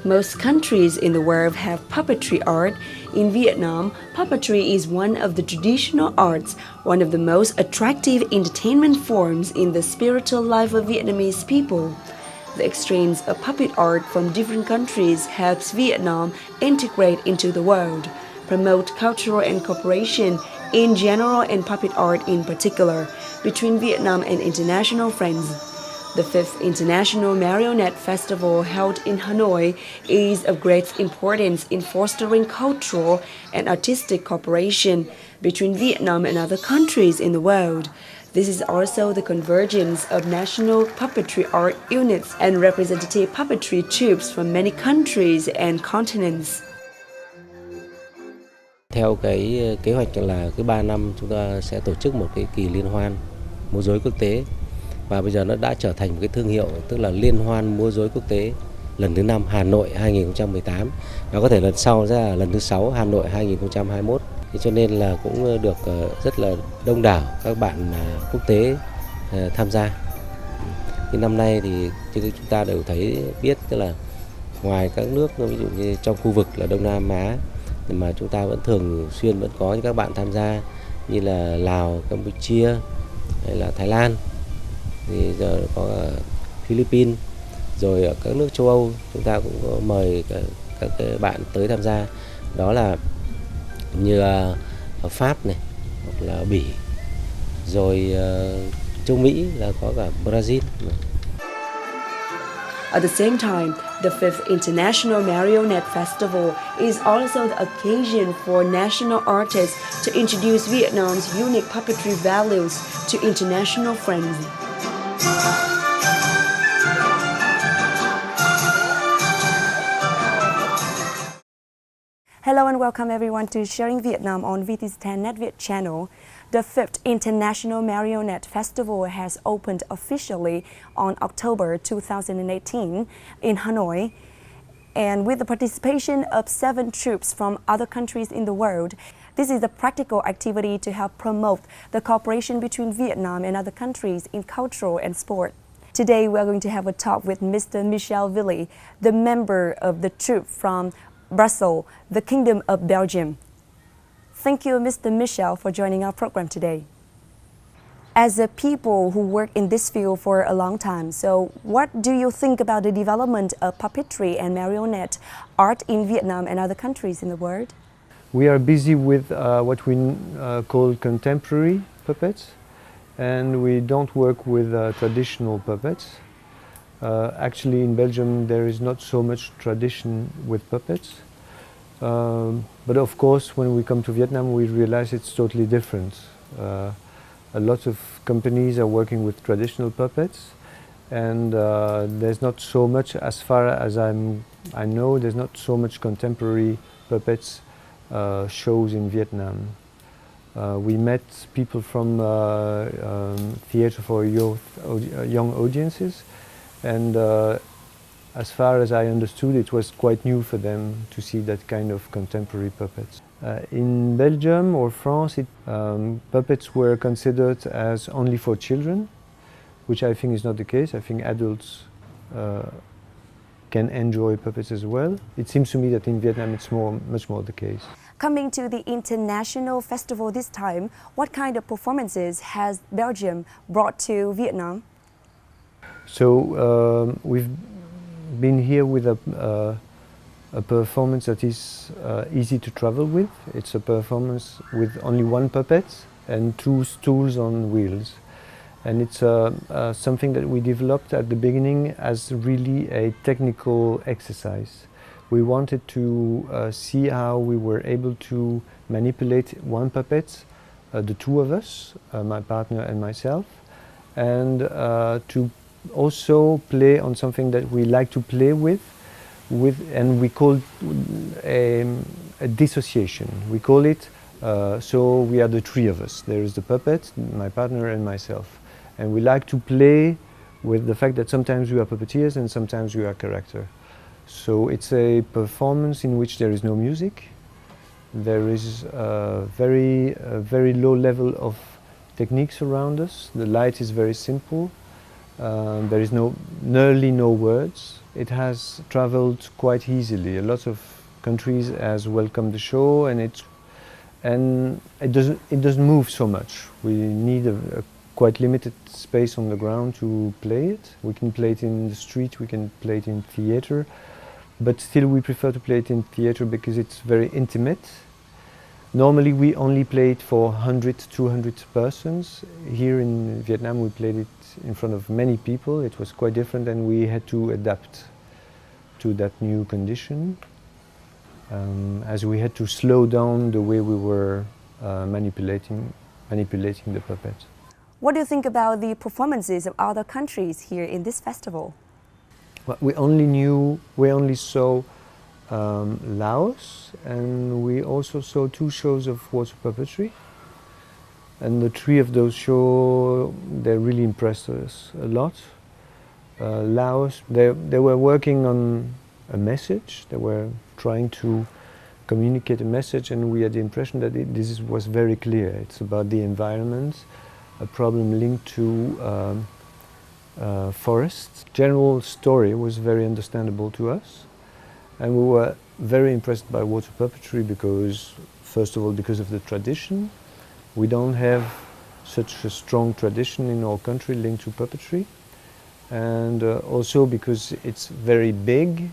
Most countries in the world have puppetry art. In Vietnam, puppetry is one of the traditional arts, one of the most attractive entertainment forms in the spiritual life of Vietnamese people. The exchange of puppet art from different countries helps Vietnam integrate into the world, promote cultural and cooperation in general and puppet art in particular between Vietnam and international friends. The 5th International Marionette Festival held in Hanoi is of great importance in fostering cultural and artistic cooperation between Vietnam and other countries in the world. This is also the convergence of national puppetry art units and representative puppetry troupes from many countries and continents. Theo cái kế hoạch là cứ 3 năm chúng ta sẽ tổ chức một cái kỳ liên hoan múa rối quốc tế, và bây giờ nó đã trở thành một cái thương hiệu, tức là Liên hoan múa rối quốc tế lần thứ 5 Hà Nội 2018, và có thể lần sau sẽ là lần thứ 6 Hà Nội 2021. Thế cho nên là cũng được rất là đông đảo các bạn quốc tế tham gia. Thì năm nay thì chúng ta đều thấy biết, tức là ngoài các nước ví dụ như trong khu vực là Đông Nam Á mà chúng ta vẫn thường xuyên vẫn có những các bạn tham gia như là Lào, Campuchia hay là Thái Lan, thì giờ có Philippines, rồi ở các nước châu Âu chúng ta cũng có mời các bạn tới tham gia, đó là như ở Pháp này hoặc là Bỉ, rồi châu Mỹ là có cả Brazil. At the same time, the 5th International Marionette Festival is also the occasion for national artists to introduce Vietnam's unique puppetry values to international friends. Hello and welcome everyone to Sharing Vietnam on VT's10 NetViet channel. The 5th International Marionette Festival has opened officially on October 2018 in Hanoi. And with the participation of 7 troupes from other countries in the world, this is a practical activity to help promote the cooperation between Vietnam and other countries in cultural and sport. Today we are going to have a talk with Mr. Michel Villy, the member of the troupe from Brussels, the Kingdom of Belgium. Thank you, Mr. Michel, for joining our program today. As a people who work in this field for a long time, so what do you think about the development of puppetry and marionette art in Vietnam and other countries in the world? We are busy with what we call contemporary puppets, and we don't work with traditional puppets. Actually, in Belgium there is not so much tradition with puppets. But of course, when we come to Vietnam, we realize it's totally different. A lot of companies are working with traditional puppets, and there's not so much, as far as I know, there's not so much contemporary puppets shows in Vietnam. We met people from theatre for young audiences, and as far as I understood, it was quite new for them to see that kind of contemporary puppets. In Belgium or France, puppets were considered as only for children, which I think is not the case. I think adults can enjoy puppets as well. It seems to me that in Vietnam it's much more the case. Coming to the international festival this time, what kind of performances has Belgium brought to Vietnam? So we've been here with a performance that is easy to travel with. It's a performance with only 1 puppet and 2 stools on wheels. And it's something that we developed at the beginning as really a technical exercise. We wanted to see how we were able to manipulate 1 puppet, the 2 of us, my partner and myself, and to also play on something that we like to play with, and we call a dissociation. We call it, so we are the 3 of us. There is the puppet, my partner and myself. And we like to play with the fact that sometimes we are puppeteers and sometimes we are character. So it's a performance in which there is no music. There is a very low level of techniques around us. The light is very simple. There is nearly no words. It has traveled quite easily. A lot of countries has welcomed the show, and it doesn't move so much. We need a quite limited space on the ground to play it. We can play it in the street, we can play it in theater, but still we prefer to play it in theater because it's very intimate. Normally we only play it for 100, 200 persons. Here in Vietnam we played it in front of many people. It was quite different, and we had to adapt to that new condition, as we had to slow down the way we were manipulating the puppet. What do you think about the performances of other countries here in this festival? Well, we only saw Laos, and we also saw 2 shows of water puppetry. And the 3 of those shows, they really impressed us a lot. Laos, they were working on a message. They were trying to communicate a message, and we had the impression that this was very clear. It's about the environment, a problem linked to forests. General story was very understandable to us, and we were very impressed by water puppetry because, first of all, because of the tradition. We don't have such a strong tradition in our country linked to puppetry, and also because it's very big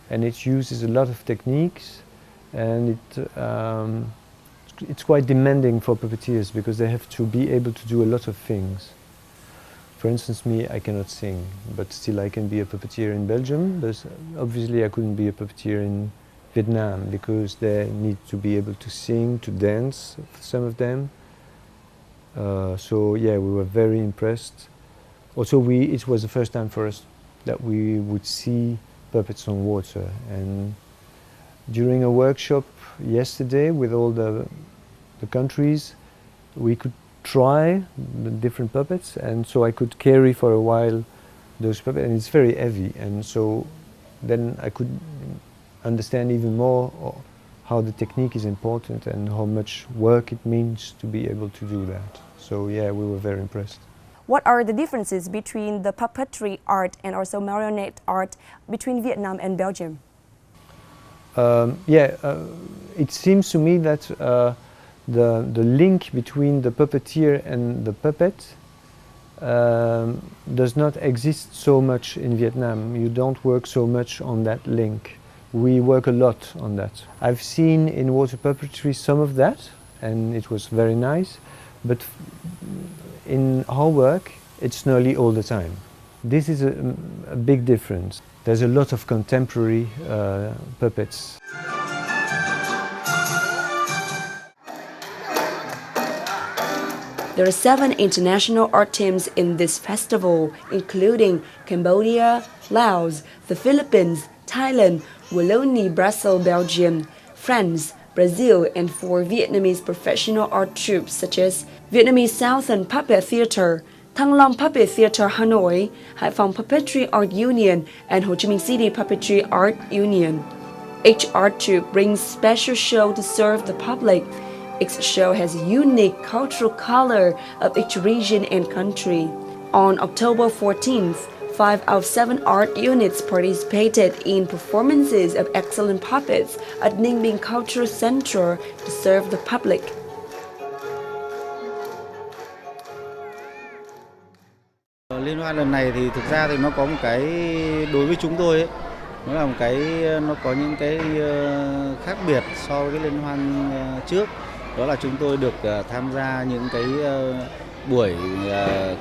and it uses a lot of techniques, and it's quite demanding for puppeteers because they have to be able to do a lot of things. For instance, me, I cannot sing, but still I can be a puppeteer in Belgium, but obviously I couldn't be a puppeteer in Vietnam because they need to be able to sing, to dance, some of them. So yeah, we were very impressed. Also, it was the first time for us that we would see puppets on water, and during a workshop yesterday with all the countries, we could try the different puppets, and so I could carry for a while those puppets, and it's very heavy, and so then I could understand even more how the technique is important and how much work it means to be able to do that. So yeah, we were very impressed. What are the differences between the puppetry art and also marionette art between Vietnam and Belgium? It seems to me that the link between the puppeteer and the puppet does not exist so much in Vietnam. You don't work so much on that link. We work a lot on that. I've seen in water puppetry some of that, and it was very nice, but in our work it's nearly all the time. This is a big difference. There's a lot of contemporary puppets. There are 7 international art teams in this festival, including Cambodia, Laos, the Philippines, Thailand, Wallonia, Brussels, Belgium, France, Brazil, and 4 Vietnamese professional art troupes such as Vietnamese Southern Puppet Theatre, Thăng Long Puppet Theatre Hanoi, Hải Phòng Puppetry Art Union, and Ho Chi Minh City Puppetry Art Union. Each art troupe brings special show to serve the public. Each show has a unique cultural color of each region and country. On October 14th, 5 out of 7 art units participated in performances of excellent puppets at Ninh Bình Cultural Center to serve the public. Liên hoan lần này thì thực ra thì nó có một cái đối với chúng tôi ấy, nó là một cái nó có những cái khác biệt so với cái liên hoan trước. Đó là chúng tôi được tham gia những cái buổi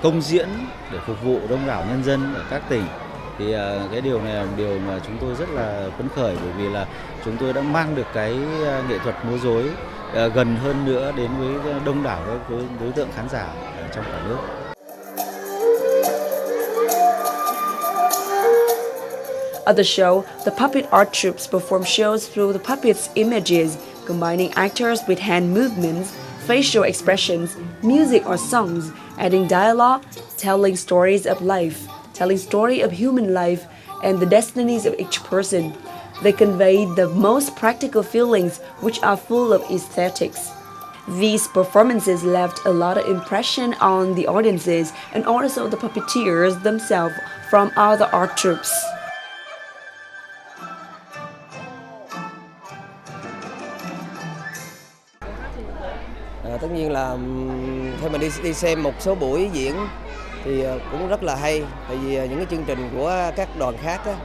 công diễn để phục vụ đông đảo nhân dân ở các tỉnh. Thì cái điều này là điều mà chúng tôi rất là phấn khởi, bởi vì là chúng tôi đã mang được cái nghệ thuật múa rối gần hơn nữa đến với đông đảo các đối tượng khán giả trong cả nước. At the show, the puppet art troupes perform shows through the puppets' images, combining actors with hand movements, facial expressions, music or songs, adding dialogue, telling stories of life, telling story of human life and the destinies of each person. They convey the most practical feelings which are full of aesthetics. These performances left a lot of impression on the audiences and also the puppeteers themselves from other art troupes. Tất nhiên là khi mà đi xem một số buổi diễn thì cũng rất là hay, tại vì những cái chương trình của các đoàn khác á,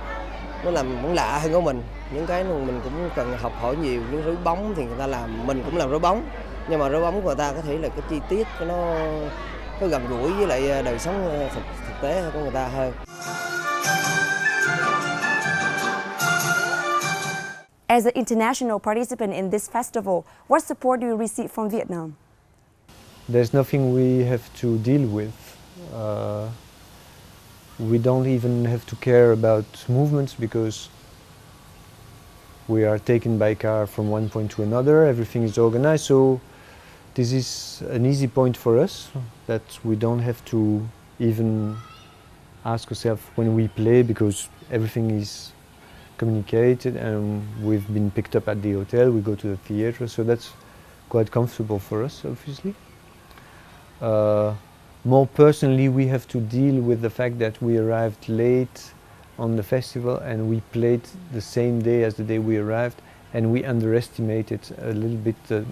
nó làm cũng lạ hơn của mình. Những cái mình cũng cần học hỏi nhiều. Những rối bóng thì người ta làm, mình cũng làm rối bóng, nhưng mà rối bóng của người ta có thể là cái chi tiết nó gần gũi với lại đời sống thực tế của người ta hơn. As an international participant in this festival, what support do you receive from Vietnam? There's nothing we have to deal with. We don't even have to care about movements because we are taken by car from one point to another. Everything is organized, so this is an easy point for us, that we don't have to even ask ourselves when we play, because everything is communicated and we've been picked up at the hotel, we go to the theater, so that's quite comfortable for us, obviously. More personally, we have to deal with the fact that we arrived late on the festival and we played the same day as the day we arrived, and we underestimated a little bit the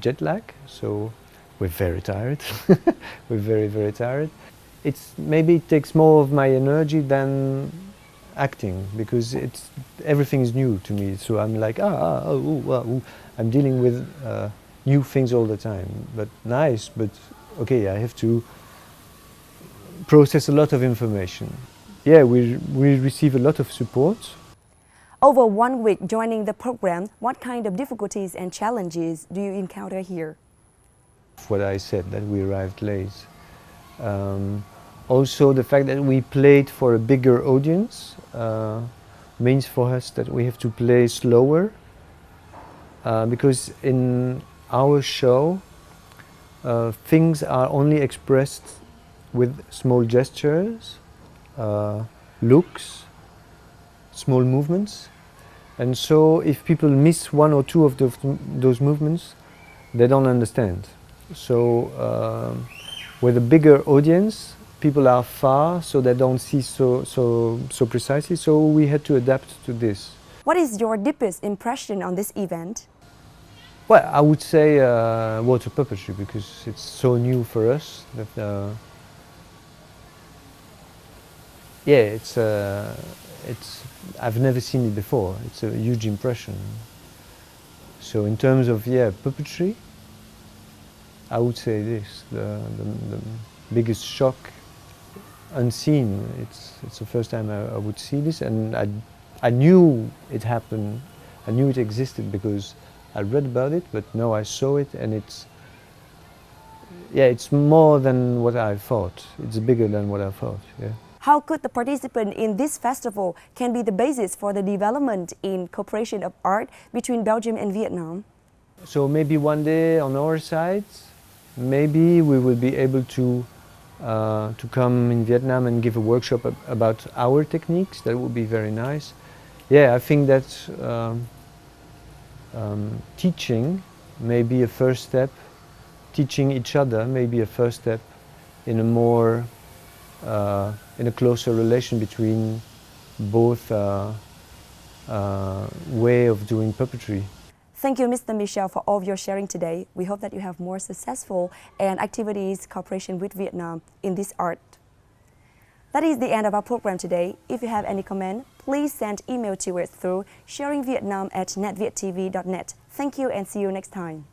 jet lag, so we're very tired. We're very, very tired. Maybe it takes more of my energy than acting, because everything is new to me, so I'm like I'm dealing with new things all the time, but nice, but okay, I have to process a lot of information. Yeah, we receive a lot of support. Over 1 week joining the program, what kind of difficulties and challenges do you encounter here? What I said, that we arrived late. Also, the fact that we played for a bigger audience means for us that we have to play slower, because in our show things are only expressed with small gestures, looks, small movements, and so if people miss one or two of those movements, they don't understand. So with a bigger audience, people are far, so they don't see so precisely, so we had to adapt to this. What is your deepest impression on this event? Well, I would say water puppetry, because it's so new for us that yeah, I've never seen it before. It's a huge impression. So in terms of puppetry, I would say this, the biggest shock, unseen. It's the first time I would see this, and I knew it happened, I knew it existed because I read about it, but now I saw it, and it's more than what I thought. It's bigger than what I thought. Yeah. How could the participant in this festival can be the basis for the development in cooperation of art between Belgium and Vietnam? So maybe one day on our side, maybe we will be able to come in Vietnam and give a workshop about our techniques. That would be very nice. Yeah, I think that teaching may be a first step. Teaching each other may be a first step in a more in a closer relation between both way of doing puppetry. Thank you, Mr. Michel, for all of your sharing today. We hope that you have more successful and activities cooperation with Vietnam in this art. That is the end of our program today. If you have any comment, please send email to us through sharingvietnam@netvietTV.net. Thank you and see you next time.